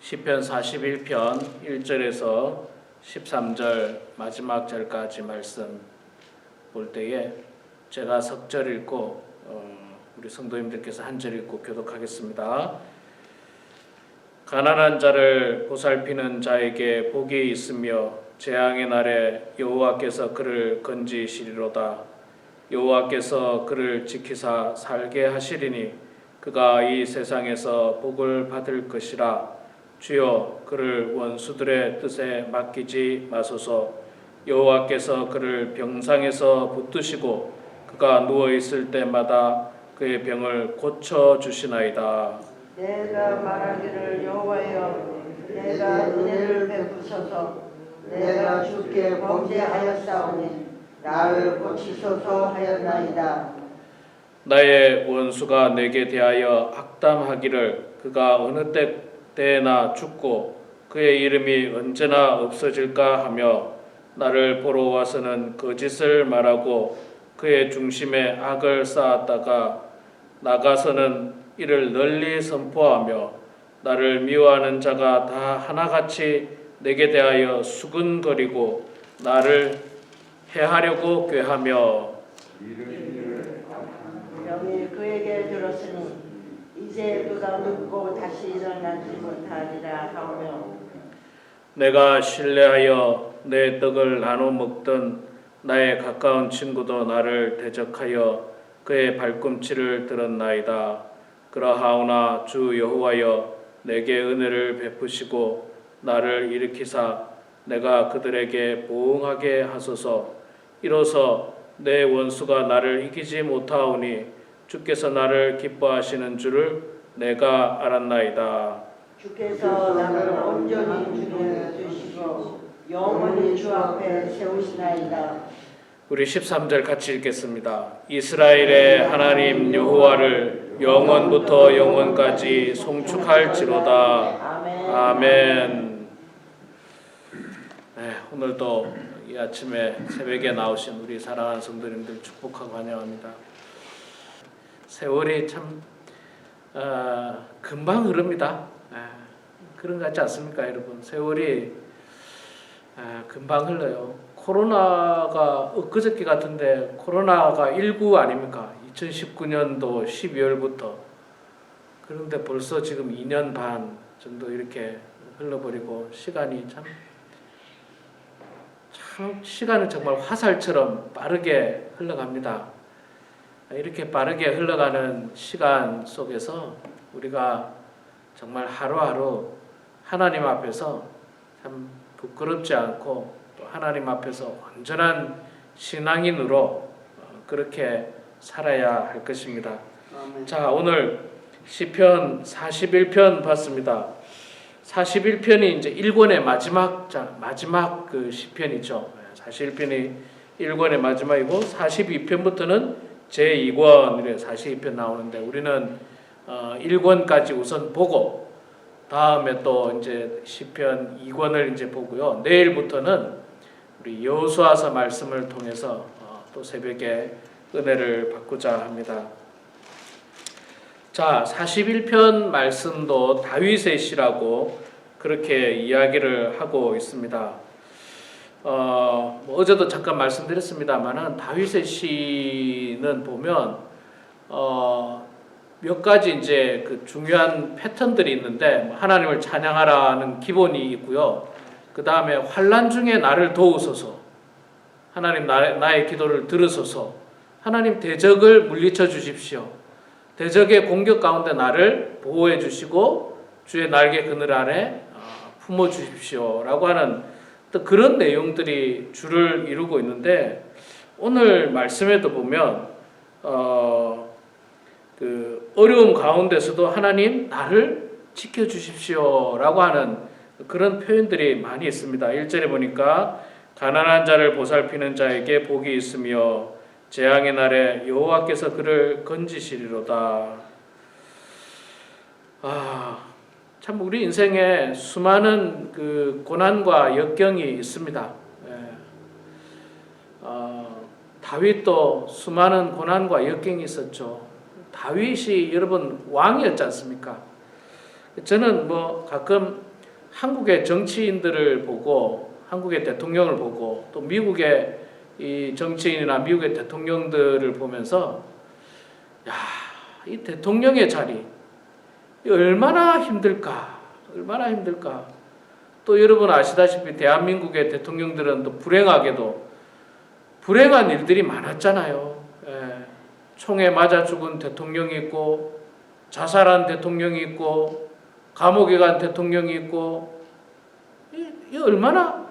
시편 41편 1절에서 13절 마지막 절까지 말씀 볼 때에 제가 석절 읽고 우리 성도님들께서 한 절 읽고 교독하겠습니다. 가난한 자를 보살피는 자에게 복이 있으며 재앙의 날에 여호와께서 그를 건지시리로다. 여호와께서 그를 지키사 살게 하시리니 그가 이 세상에서 복을 받을 것이라. 주여 그를 원수들의 뜻에 맡기지 마소서. 여호와께서 그를 병상에서 붙드시고 그가 누워 있을 때마다 그의 병을 고쳐 주시나이다. 내가 말하기를 여호와여 내가 은혜를 베푸소서. 내가 주께 범죄하였사오니 나를 고치소서 하였나이다. 나의 원수가 내게 대하여 악담하기를 그가 어느 때나 죽고 그의 이름이 언제나 없어질까 하며 나를 보러 와서는 거짓을 말하고 그의 중심에 악을 쌓았다가 나가서는 이를 널리 선포하며 나를 미워하는 자가 다 하나같이 내게 대하여 수근거리고 나를 해하려고 꾀하며 병이 그에게 들었으니 이제 그가 눕고 다시 일어나지 못하리라 하며 내가 신뢰하여 내 떡을 나눠 먹던 나의 가까운 친구도 나를 대적하여 그의 발꿈치를 들었나이다. 그러하오나 주 여호와여 내게 은혜를 베푸시고 나를 일으키사 내가 그들에게 보응하게 하소서. 이로써 내 원수가 나를 이기지 못하오니 주께서 나를 기뻐하시는 줄을 내가 알았나이다. 주께서 나를 온전히 주께 두시고 영원히 주 앞에 세우시나이다. 우리 13절 같이 읽겠습니다. 이스라엘의 하나님 여호와를 영원부터 영원까지 송축할지로다. 아멘. 네, 오늘도 이 아침에 새벽에 나오신 우리 사랑하는 성도님들 축복하고 환영합니다. 세월이 참 금방 흐릅니다. 그런 것 같지 않습니까, 여러분? 세월이 금방 흘러요. 코로나가 엊그저께 같은데 코로나가 19 아닙니까? 2019년도 12월부터. 그런데 벌써 지금 2년 반 정도 이렇게 흘러버리고 시간이 참 시간은 정말 화살처럼 빠르게 흘러갑니다. 이렇게 빠르게 흘러가는 시간 속에서 우리가 정말 하루하루 하나님 앞에서 참 부끄럽지 않고 또 하나님 앞에서 온전한 신앙인으로 그렇게 살아야 할 것입니다. 자, 오늘 시편 41편 봤습니다. 41편이 이제 1권의 마지막 그 시편이죠. 41편이 1권의 마지막이고 42편부터는 제2권이래 42편 나오는데 우리는 1권까지 우선 보고 다음에 또 이제 시편 2권을 이제 보고요. 내일부터는 우리 여호수아서 말씀을 통해서 또 새벽에 은혜를 받고자 합니다. 자, 41편 말씀도 다윗의 시라고 그렇게 이야기를 하고 있습니다. 어제도 잠깐 말씀드렸습니다만은 다윗의 시는 보면 몇 가지 이제 그 중요한 패턴들이 있는데 하나님을 찬양하라는 기본이 있고요. 그 다음에 환난 중에 나를 도우소서, 하나님 나의 기도를 들으소서, 하나님 대적을 물리쳐 주십시오. 대적의 공격 가운데 나를 보호해 주시고 주의 날개 그늘 아래 품어 주십시오라고 하는 또 그런 내용들이 주를 이루고 있는데 오늘 말씀에도 보면 그 어려움 가운데서도 하나님 나를 지켜 주십시오라고 하는 그런 표현들이 많이 있습니다. 1절에 보니까 가난한 자를 보살피는 자에게 복이 있으며 재앙의 날에 여호와께서 그를 건지시리로다. 참 우리 인생에 수많은 그 고난과 역경이 있습니다. 다윗도 수많은 고난과 역경이 있었죠. 다윗이 여러분 왕이었지 않습니까? 저는 뭐 가끔 한국의 정치인들을 보고 한국의 대통령을 보고 또 미국의 이 정치인이나 미국의 대통령들을 보면서 야, 이 대통령의 자리 얼마나 힘들까? 얼마나 힘들까? 또 여러분 아시다시피 대한민국의 대통령들은 또 불행하게도 불행한 일들이 많았잖아요. 예, 총에 맞아 죽은 대통령이 있고 자살한 대통령이 있고 감옥에 간 대통령이 있고 이 얼마나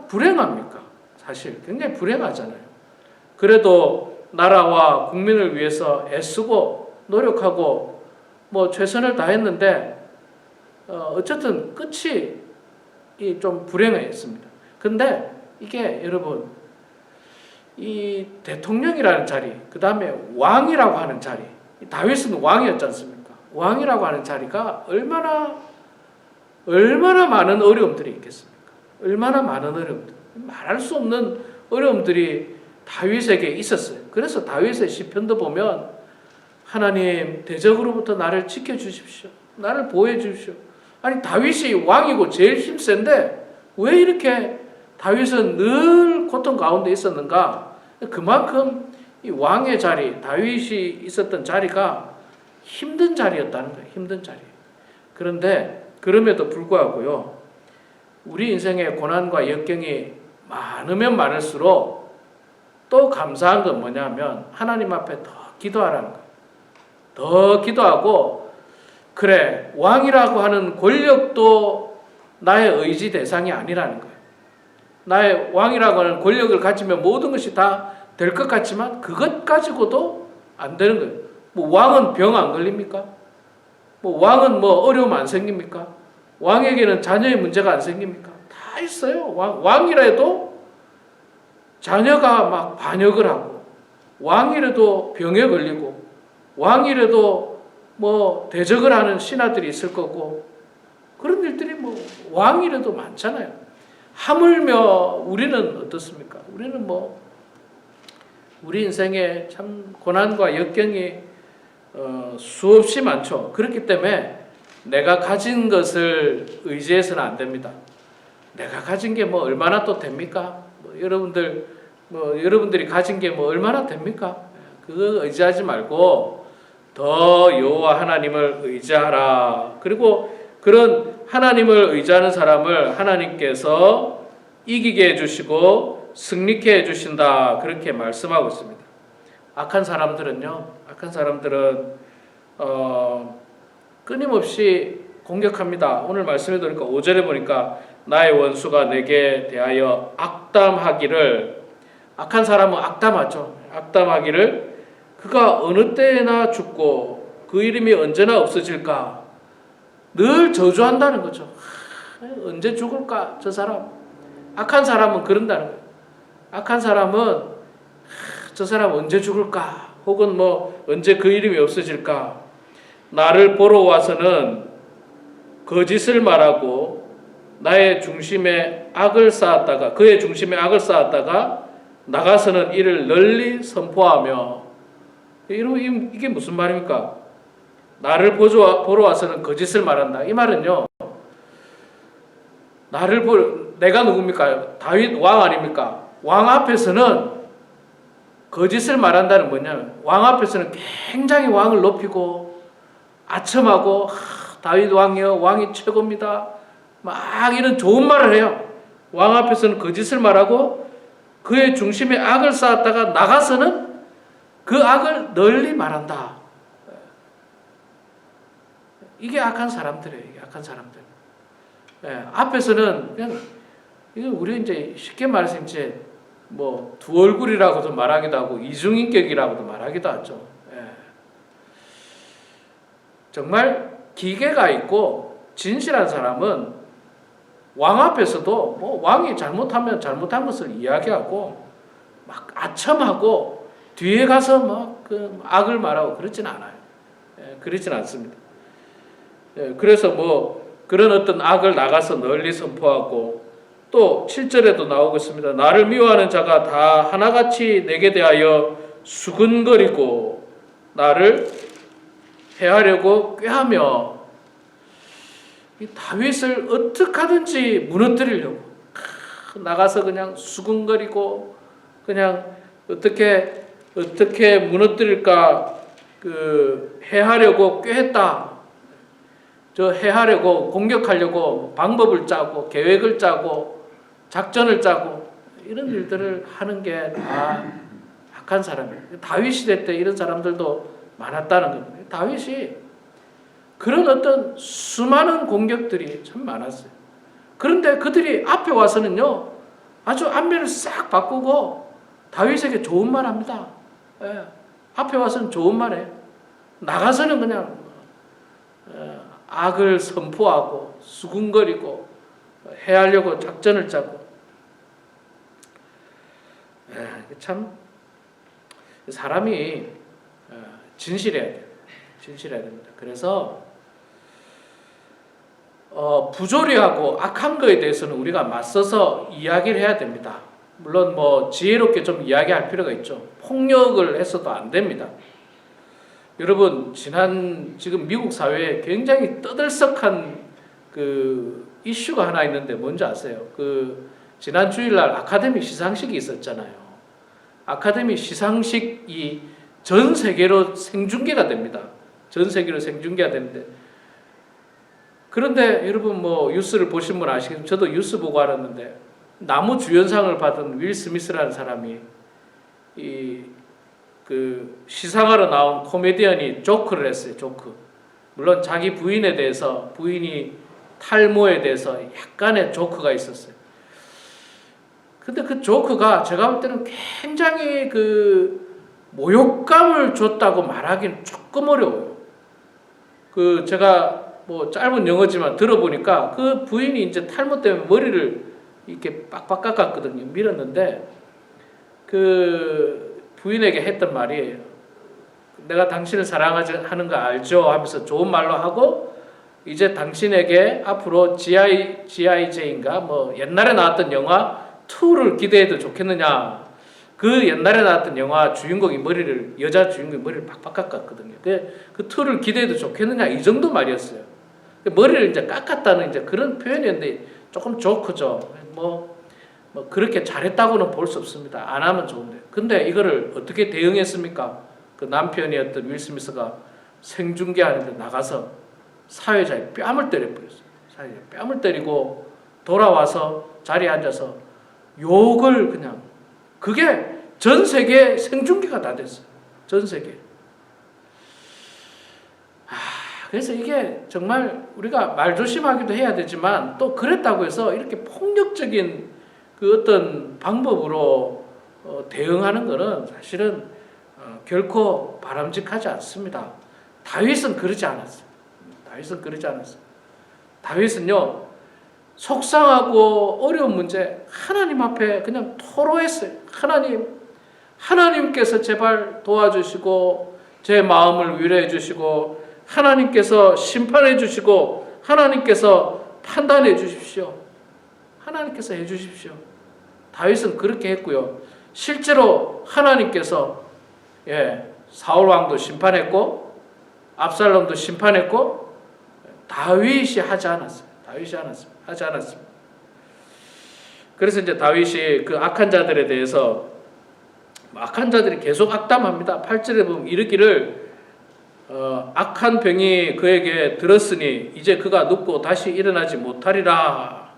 불행합니까? 사실 굉장히 불행하잖아요. 그래도 나라와 국민을 위해서 애쓰고 노력하고 뭐 최선을 다했는데 어쨌든 끝이 좀 불행했습니다. 근데 이게 여러분 이 대통령이라는 자리, 그 다음에 왕이라고 하는 자리, 다윗은 왕이었지 않습니까? 왕이라고 하는 자리가 얼마나 많은 어려움들이 있겠습니까? 얼마나 많은 어려움들, 말할 수 없는 어려움들이 다윗에게 있었어요. 그래서 다윗의 시편도 보면 하나님 대적으로부터 나를 지켜주십시오. 나를 보호해 주십시오. 아니 다윗이 왕이고 제일 힘센데 왜 이렇게 다윗은 늘 고통 가운데 있었는가? 그만큼 이 왕의 자리, 다윗이 있었던 자리가 힘든 자리였다는 거예요. 힘든 자리. 그런데 그럼에도 불구하고요, 우리 인생의 고난과 역경이 많으면 많을수록 또 감사한 건 뭐냐면 하나님 앞에 더 기도하라는 거예요. 더 기도하고 그래 왕이라고 하는 권력도 나의 의지 대상이 아니라는 거예요. 나의 왕이라고 하는 권력을 가지면 모든 것이 다 될 것 같지만 그것 가지고도 안 되는 거예요. 뭐 왕은 병 안 걸립니까? 뭐 왕은 뭐 어려움 안 생깁니까? 왕에게는 자녀의 문제가 안 생깁니까? 다 있어요. 왕이라도 자녀가 막 반역을 하고 왕이라도 병에 걸리고 왕이라도 뭐 대적을 하는 신하들이 있을 거고 그런 일들이 뭐 왕이라도 많잖아요. 하물며 우리는 어떻습니까? 우리는 뭐 우리 인생에 참 고난과 역경이 수없이 많죠. 그렇기 때문에 내가 가진 것을 의지해서는 안 됩니다. 내가 가진 게 뭐 얼마나 또 됩니까? 여러분들이 가진 게 뭐 얼마나 됩니까? 그거 의지하지 말고 더 여호와 하나님을 의지하라. 그리고 그런 하나님을 의지하는 사람을 하나님께서 이기게 해주시고 승리케 해주신다. 그렇게 말씀하고 있습니다. 악한 사람들은 끊임없이 공격합니다. 오늘 말씀에 보니까 5절에 보니까 나의 원수가 내게 대하여 악담하기를, 악한 사람은 악담하죠. 악담하기를 그가 어느 때나 죽고 그 이름이 언제나 없어질까 늘 저주한다는 거죠. 언제 죽을까 저 사람. 악한 사람은 그런다는 거예요. 악한 사람은 저 사람 언제 죽을까 혹은 뭐 언제 그 이름이 없어질까. 나를 보러 와서는 거짓을 말하고 나의 중심에 악을 쌓았다가 그의 중심에 악을 쌓았다가 나가서는 이를 널리 선포하며. 이게 무슨 말입니까? 나를 보러 와서는 거짓을 말한다. 이 말은요, 내가 누굽니까? 다윗 왕 아닙니까? 왕 앞에서는 거짓을 말한다는 뭐냐면 왕 앞에서는 굉장히 왕을 높이고 아첨하고 다윗 왕이요, 왕이 최고입니다. 막 이런 좋은 말을 해요. 왕 앞에서는 거짓을 말하고 그의 중심에 악을 쌓았다가 나가서는 그 악을 널리 말한다. 이게 악한 사람들이에요. 이게 악한 사람들. 앞에서는 그냥 우리 이제 쉽게 말해서 이제 뭐 두 얼굴이라고도 말하기도 하고 이중인격이라고도 말하기도 하죠. 정말 기계가 있고 진실한 사람은 왕 앞에서도 뭐 왕이 잘못하면 잘못한 것을 이야기하고 막 아첨하고 뒤에 가서 막 그 악을 말하고 그러진 않아요. 그러진 않습니다. 그래서 뭐 그런 어떤 악을 나가서 널리 선포하고 또 7절에도 나오고 있습니다. 나를 미워하는 자가 다 하나같이 내게 대하여 수근거리고 나를 해하려고 꾀하며. 이 다윗을 어떻게 하든지 무너뜨리려고 나가서 그냥 수근거리고 그냥 어떻게 무너뜨릴까 해하려고 꾀했다. 해하려고 공격하려고 방법을 짜고 계획을 짜고 작전을 짜고 이런 일들을 하는 게 다 악한 사람이에요. 다윗 시대 때 이런 사람들도 많았다는 겁니다. 다윗이 그런 어떤 수많은 공격들이 참 많았어요. 그런데 그들이 앞에 와서는요, 아주 안면을 싹 바꾸고 다윗에게 좋은 말 합니다. 예, 앞에 와서는 좋은 말 해요. 나가서는 그냥 악을 선포하고 수군거리고 해하려고 작전을 짜고. 참 사람이 진실해야 돼요. 진실해야 됩니다. 그래서 부조리하고 악한 거에 대해서는 우리가 맞서서 이야기를 해야 됩니다. 물론 뭐 지혜롭게 좀 이야기할 필요가 있죠. 폭력을 해서도 안 됩니다. 여러분 지금 미국 사회에 굉장히 떠들썩한 이슈가 하나 있는데 뭔지 아세요? 지난 주일날 아카데미 시상식이 있었잖아요. 아카데미 시상식이 전 세계로 생중계가 됩니다. 전 세계로 생중계가 되는데, 그런데 여러분 뭐 뉴스를 보신 분 아시겠지만 저도 뉴스 보고 알았는데, 나무 주연상을 받은 윌 스미스라는 사람이 시상하러 나온 코미디언이 조크를 했어요. 조크. 물론 자기 부인에 대해서, 부인이 탈모에 대해서 약간의 조크가 있었어요. 근데 그 조크가 제가 볼 때는 굉장히 모욕감을 줬다고 말하기는 조금 어려워요. 제가 뭐 짧은 영어지만 들어보니까 그 부인이 이제 탈모 때문에 머리를 이렇게 빡빡 깎았거든요. 밀었는데 그 부인에게 했던 말이에요. 내가 당신을 사랑하는 거 알죠? 하면서 좋은 말로 하고, 이제 당신에게 앞으로 G.I.J인가 뭐 옛날에 나왔던 영화 2를 기대해도 좋겠느냐. 그 옛날에 나왔던 영화 주인공이 여자 주인공이 머리를 팍팍 깎았거든요. 그 2를 기대해도 좋겠느냐, 이 정도 말이었어요. 머리를 이제 깎았다는 이제 그런 표현이었는데 조금 조크죠. 뭐 그렇게 잘했다고는 볼 수 없습니다. 안 하면 좋은데. 근데 이거를 어떻게 대응했습니까? 그 남편이었던 윌 스미스가 생중계하는데 나가서 사회자의 뺨을 때려버렸어요. 사회자의 뺨을 때리고 돌아와서 자리에 앉아서 욕을 그냥, 그게 전 세계 생중계가 다 됐어요. 전 세계. 그래서 이게 정말 우리가 말조심하기도 해야 되지만, 또 그랬다고 해서 이렇게 폭력적인 어떤 방법으로 대응하는 것은 사실은 결코 바람직하지 않습니다. 다윗은 그러지 않았어요. 다윗은요, 속상하고 어려운 문제 하나님 앞에 그냥 토로했어요. 하나님께서 제발 도와주시고 제 마음을 위로해 주시고 하나님께서 심판해 주시고 하나님께서 판단해 주십시오. 하나님께서 해 주십시오. 다윗은 그렇게 했고요. 실제로 하나님께서 사울 왕도 심판했고 압살롬도 심판했고 다윗이 하지 않았어요. 하지 않았습니다. 그래서 이제 다윗이 그 악한 자들에 대해서, 악한 자들이 계속 악담합니다. 8절에 보면 이르기를 악한 병이 그에게 들었으니 이제 그가 눕고 다시 일어나지 못하리라.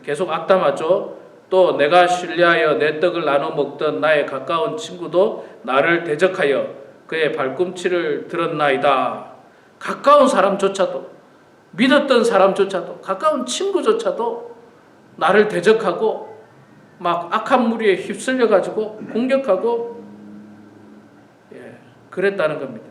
계속 악담하죠. 또 내가 신뢰하여 내 떡을 나눠 먹던 나의 가까운 친구도 나를 대적하여 그의 발꿈치를 들었나이다. 가까운 사람조차도, 믿었던 사람조차도, 가까운 친구조차도 나를 대적하고 막 악한 무리에 휩쓸려 가지고 공격하고 그랬다는 겁니다.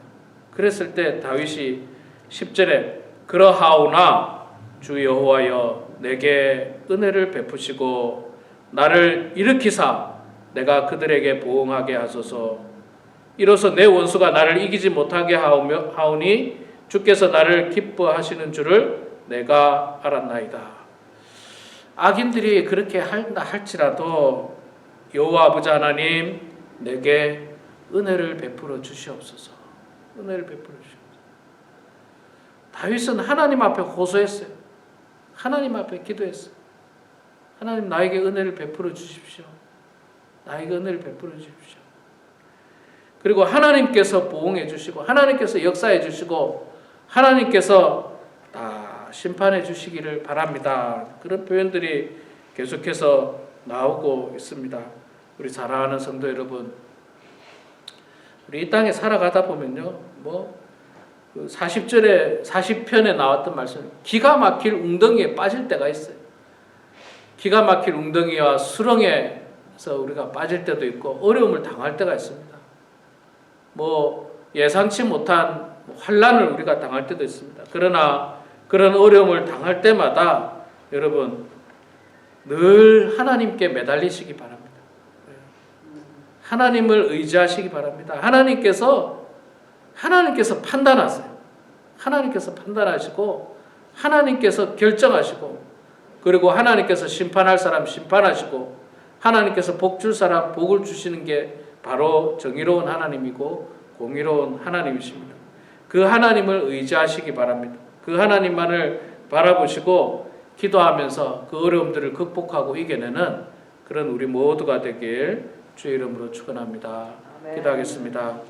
그랬을 때 다윗이 10절에 그러하오나 주 여호와여 내게 은혜를 베푸시고 나를 일으키사 내가 그들에게 보응하게 하소서. 이로써 내 원수가 나를 이기지 못하게 하오니 주께서 나를 기뻐하시는 줄을 내가 알았나이다. 악인들이 그렇게 한다 할지라도 여호와 아버지 하나님 내게 은혜를 베풀어 주시옵소서. 은혜를 베풀어 주시옵소서. 다윗은 하나님 앞에 호소했어요. 하나님 앞에 기도했어요. 하나님 나에게 은혜를 베풀어 주십시오. 나에게 은혜를 베풀어 주십시오. 그리고 하나님께서 보응해 주시고 하나님께서 역사해 주시고 하나님께서 다 심판해 주시기를 바랍니다. 그런 표현들이 계속해서 나오고 있습니다. 우리 사랑하는 성도 여러분, 우리 이 땅에 살아가다 보면요, 뭐 40편에 나왔던 말씀, 기가 막힐 웅덩이에 빠질 때가 있어요. 기가 막힐 웅덩이와 수렁에서 우리가 빠질 때도 있고 어려움을 당할 때가 있습니다. 뭐 예상치 못한 환난을 우리가 당할 때도 있습니다. 그러나 그런 어려움을 당할 때마다 여러분 늘 하나님께 매달리시기 바랍니다. 하나님을 의지하시기 바랍니다. 하나님께서 판단하세요. 하나님께서 판단하시고 하나님께서 결정하시고 그리고 하나님께서 심판할 사람 심판하시고 하나님께서 복 줄 사람 복을 주시는 게 바로 정의로운 하나님이고 공의로운 하나님이십니다. 그 하나님을 의지하시기 바랍니다. 그 하나님만을 바라보시고 기도하면서 그 어려움들을 극복하고 이겨내는 그런 우리 모두가 되길 주의 이름으로 축원합니다. 기도하겠습니다.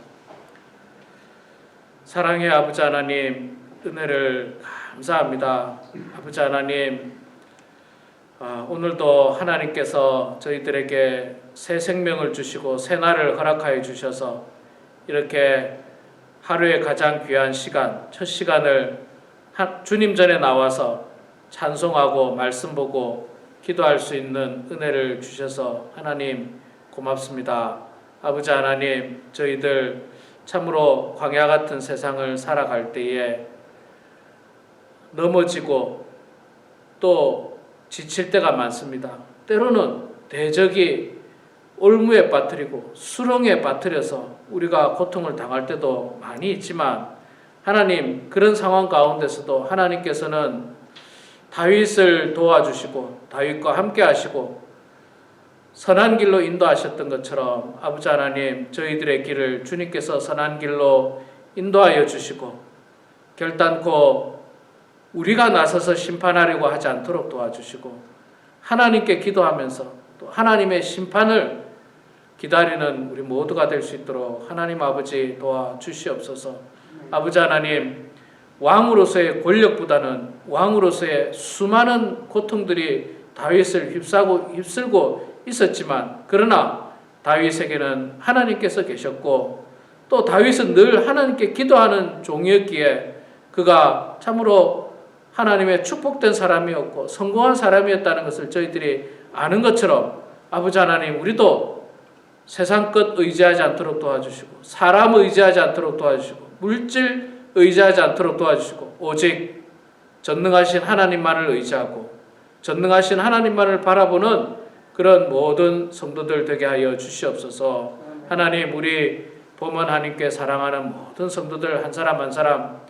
사랑의 아버지 하나님, 은혜를 감사합니다. 아버지 하나님, 오늘도 하나님께서 저희들에게 새 생명을 주시고 새 날을 허락하여 주셔서 이렇게 하루의 가장 귀한 시간, 첫 시간을 주님 전에 나와서 찬송하고 말씀 보고 기도할 수 있는 은혜를 주셔서 하나님 고맙습니다. 아버지 하나님, 저희들 참으로 광야 같은 세상을 살아갈 때에 넘어지고 또 지칠 때가 많습니다. 때로는 대적이 올무에 빠뜨리고 수렁에 빠뜨려서 우리가 고통을 당할 때도 많이 있지만 하나님, 그런 상황 가운데서도 하나님께서는 다윗을 도와주시고 다윗과 함께 하시고 선한 길로 인도하셨던 것처럼 아버지 하나님, 저희들의 길을 주님께서 선한 길로 인도하여 주시고 결단코 우리가 나서서 심판하려고 하지 않도록 도와주시고 하나님께 기도하면서 또 하나님의 심판을 기다리는 우리 모두가 될 수 있도록 하나님 아버지 도와주시옵소서. 아버지 하나님, 왕으로서의 권력보다는 왕으로서의 수많은 고통들이 다윗을 휩쓸고 있었지만 그러나 다윗에게는 하나님께서 계셨고 또 다윗은 늘 하나님께 기도하는 종이었기에 그가 참으로 하나님의 축복된 사람이었고 성공한 사람이었다는 것을 저희들이 아는 것처럼 아버지 하나님, 우리도 세상 것 의지하지 않도록 도와주시고 사람 의지하지 않도록 도와주시고 물질 의지하지 않도록 도와주시고 오직 전능하신 하나님만을 의지하고 전능하신 하나님만을 바라보는 그런 모든 성도들 되게 하여 주시옵소서. 하나님, 우리 범원 하나님께 사랑하는 모든 성도들 한 사람 한 사람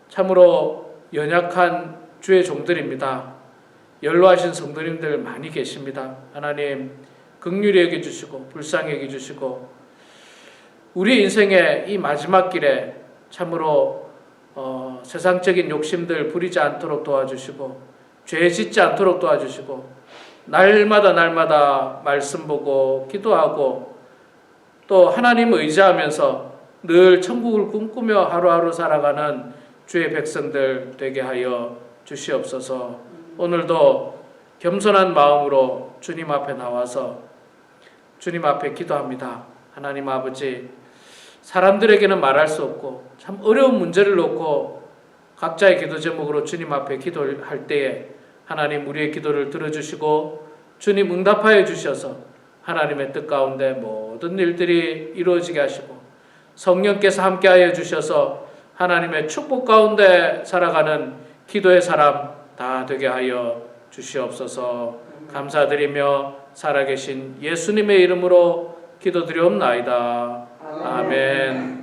참으로 연약한 주의 종들입니다. 연로하신 성도님들 많이 계십니다. 하나님, 긍휼히 여겨주시고 불쌍히 여겨주시고 우리 인생의 이 마지막 길에 참으로 세상적인 욕심들 부리지 않도록 도와주시고 죄 짓지 않도록 도와주시고 날마다 말씀 보고 기도하고 또 하나님 의지하면서 늘 천국을 꿈꾸며 하루하루 살아가는 주의 백성들 되게 하여 주시옵소서. 오늘도 겸손한 마음으로 주님 앞에 나와서 주님 앞에 기도합니다. 하나님 아버지, 사람들에게는 말할 수 없고 참 어려운 문제를 놓고 각자의 기도 제목으로 주님 앞에 기도할 때에 하나님 우리의 기도를 들어주시고 주님 응답하여 주셔서 하나님의 뜻 가운데 모든 일들이 이루어지게 하시고 성령께서 함께하여 주셔서 하나님의 축복 가운데 살아가는 기도의 사람 다 되게 하여 주시옵소서. 감사드리며 살아계신 예수님의 이름으로 기도드리옵나이다. 아멘.